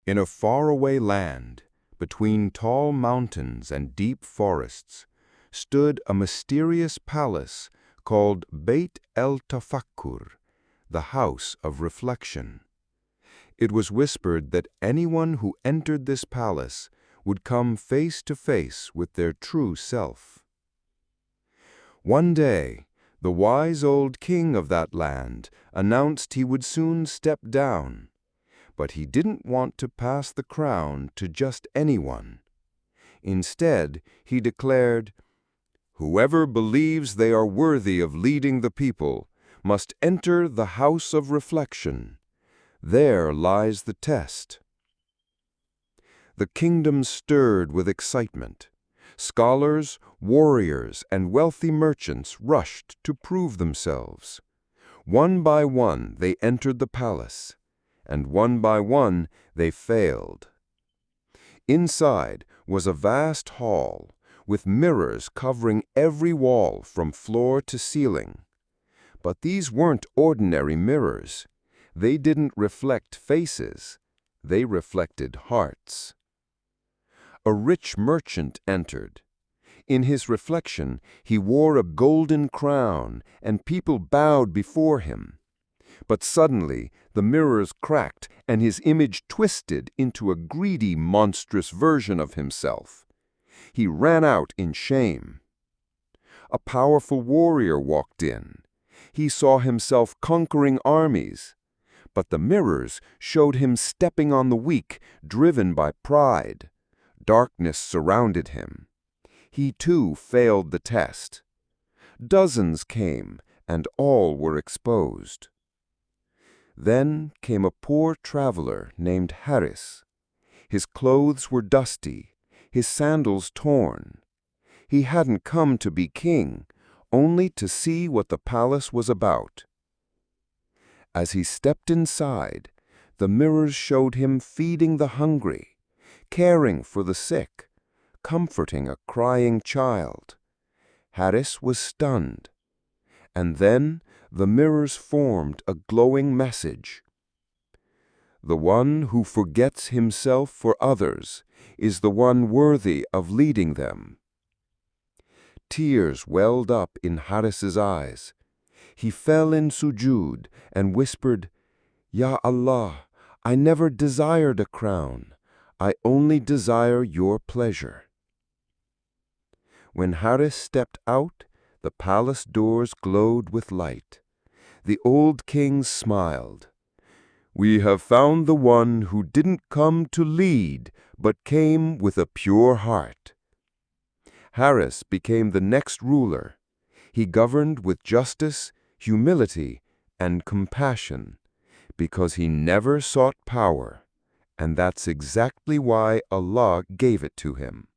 In a faraway land, between tall mountains and deep forests, stood a mysterious palace called Bayt Ul Takaffur, the House of Reflection. It was whispered that anyone who entered this palace would come face to face with their true self. One day, the wise old king of that land announced he would soon step down, but he didn't want to pass the crown to just anyone. Instead, he declared, "Whoever believes they are worthy of leading the people must enter the House of Reflection. There lies the test." The kingdom stirred with excitement. Scholars, warriors, and wealthy merchants rushed to prove themselves. One by one they entered the palace, and one by one they failed. Inside was a vast hall, with mirrors covering every wall from floor to ceiling. But these weren't ordinary mirrors. They didn't reflect faces. They reflected hearts. A rich merchant entered. In his reflection, he wore a golden crown, and people bowed before him. But suddenly, the mirrors cracked, and his image twisted into a greedy, monstrous version of himself. He ran out in shame. A powerful warrior walked in. He saw himself conquering armies. But the mirrors showed him stepping on the weak, driven by pride. Darkness surrounded him. He too failed the test. Dozens came, and all were exposed. Then came a poor traveler named Haris. His clothes were dusty, his sandals torn. He hadn't come to be king, only to see what the palace was about. As he stepped inside, the mirrors showed him feeding the hungry, caring for the sick, comforting a crying child. Haris was stunned. And then the mirrors formed a glowing message. The one who forgets himself for others is the one worthy of leading them. Tears welled up in Haris's eyes. He fell in sujood and whispered, "Ya Allah, I never desired a crown. I only desire your pleasure." When Haris stepped out, the palace doors glowed with light. The old king smiled. "We have found the one who didn't come to lead, but came with a pure heart." Haris became the next ruler. He governed with justice, humility, and compassion, because he never sought power, and that's exactly why Allah gave it to him.